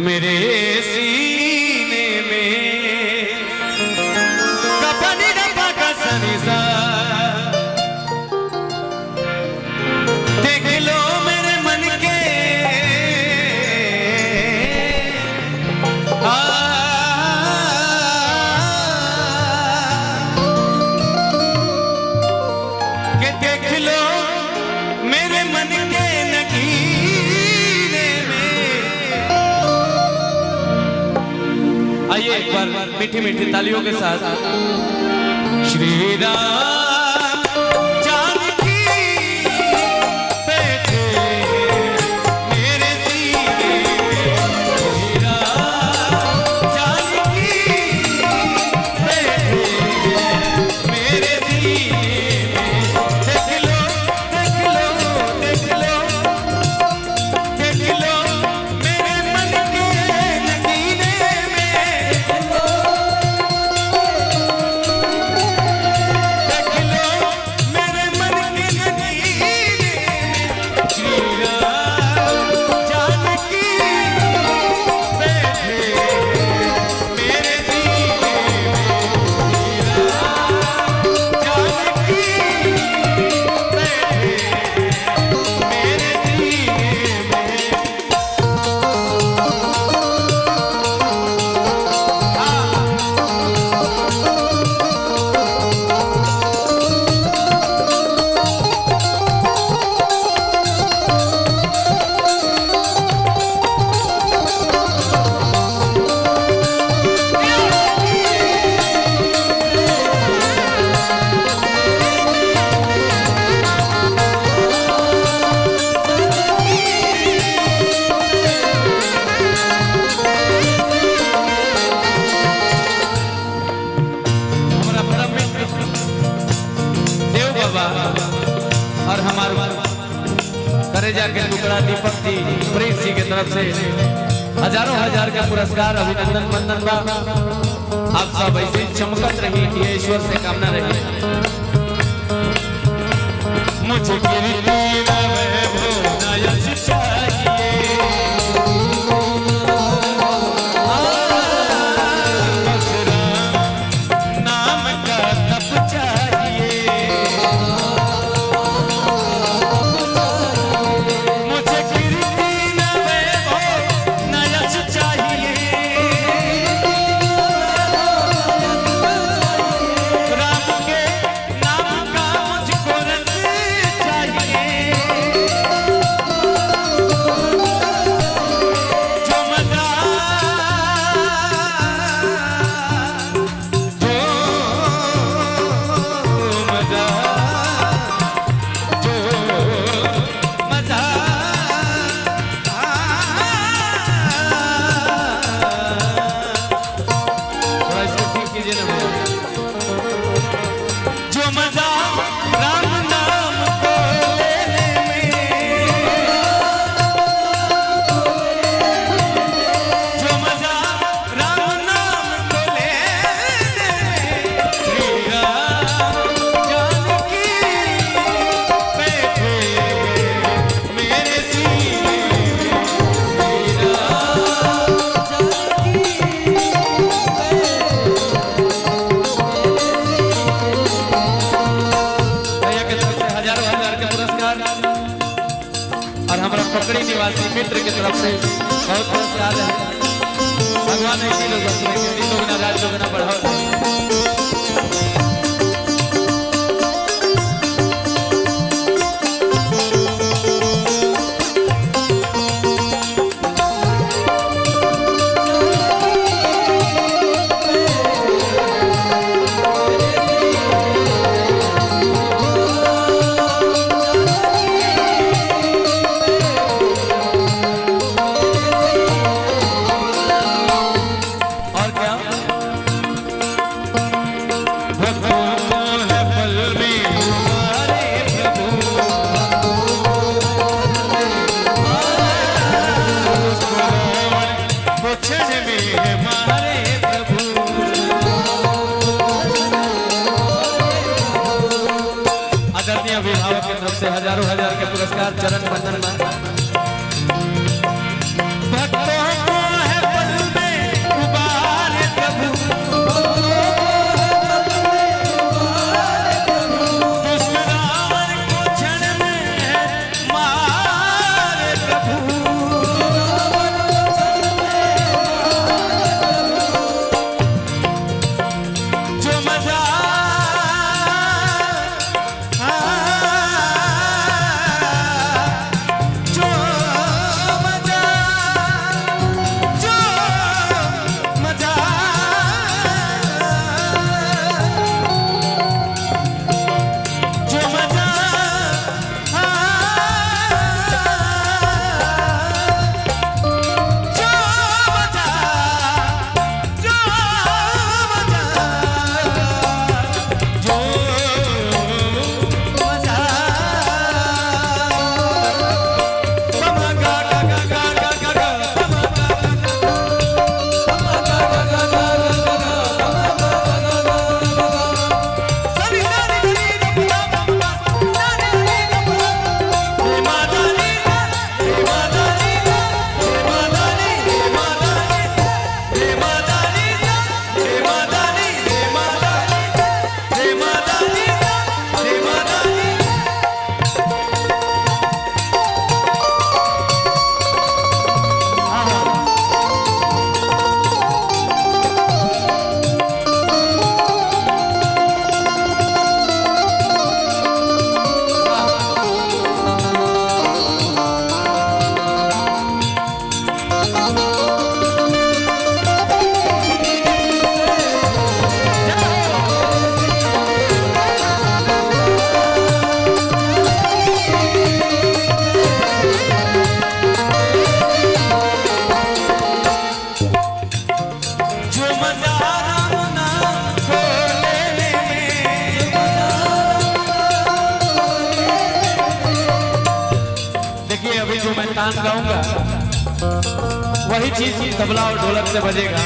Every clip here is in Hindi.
मेरे सीने में कपनी डब्बा का सनीसा देख लो मेरे मन के के देख लो मेरे मन के नगीने में। आइए एक बार मीठी मीठी तालियों के साथ श्री राम जानकी बैठे मेरे सीने में। श्री राम जानकी बैठे मेरे सीने में। देख लो देख लो देख लो देख लो मेरे मन के नगीने में। देख लो मेरे मन के नगीने में। श्री राम जानकी बैठे मेरे सीने में। श्री राम जानकी बैठे मेरे सीने में। हमारा परम मित्र देव बाबा और हमारे करेजा के टुकड़ा दीपक जी प्रीत जी की तरफ से हजारों हजार का पुरस्कार अभिनंदन वंदन बा। आप सब ऐसे चमकत रही ये ईश्वर से कामना रही। मुझे कीर्ति न वैभव न यश चाहिए। बस राम नाम का तप चाहिए। मुझे कीर्ति न वैभव न यश चाहिए। राम के नाम का मुझको रस चाहिए। जो मजा जो मजा जो मजा थोड़ा इसको ठीक कीजिए ना भैया। जो मजा राम नाम को लेने में। जो मजा राम नाम को लेने में। श्री राम जानकी बैठे मेरे सीने में। श्री राम जानकी भैया के तरफ से हजारों हजार के पुरस्कार और हमारा पकड़ी निवासी मित्र की तरफ से बहुत बहुत से आदर है। भगवान ऐसी लोग बसने के लोग ना राज लोग ना बढ़ाओ। और क्या चरण बंदन में भक्तों को है पल में उबारे प्रभु, दुष्करावर को क्षण में मारे प्रभु, जो मजा तान गाऊंगा वही चीज तबला और ढोलक से बजेगा।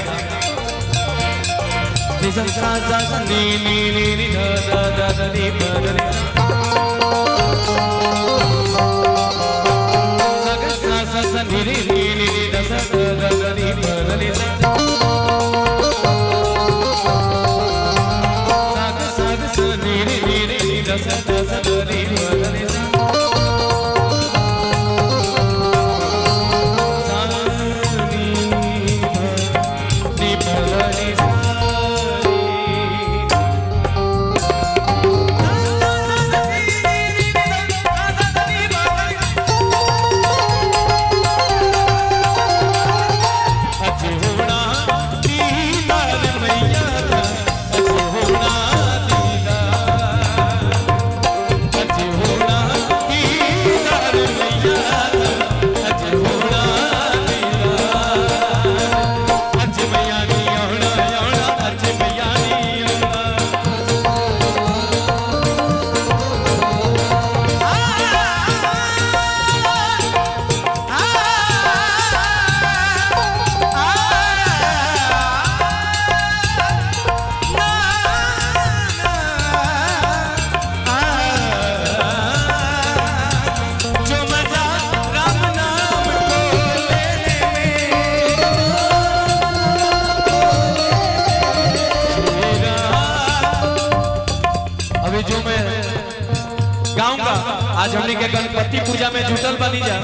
आज हमने के गणपति पूजा में जुटल बनी जा,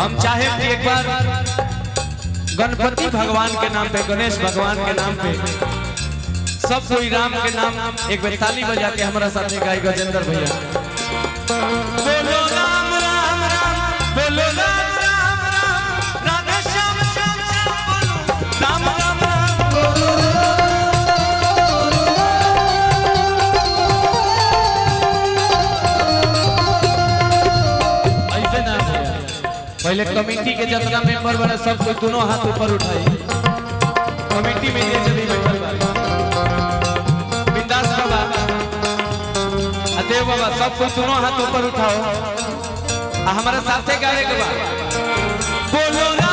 हम चाहे कि एक बार गणपति भगवान के नाम पे, गणेश भगवान के नाम पे सब कोई राम के नाम एक बार ताली बजा के हमारा साथ गाई गजेंद्र भैया। बोलो राम राम राम, बोलो राम राम राम, राधे श्याम श्याम श्याम, बोलो राम राम राम, बोलो पहले कमेटी के जितना मेंबर बना सब कोई दोनों हाथ ऊपर उठाई। कमेटी में ये जल्दी बैठल बा बिंदास बाबा, देव बाबा, सब कोई दोनों हाथ ऊपर उठाओ, हमारे साथे गावे के बा। बोलो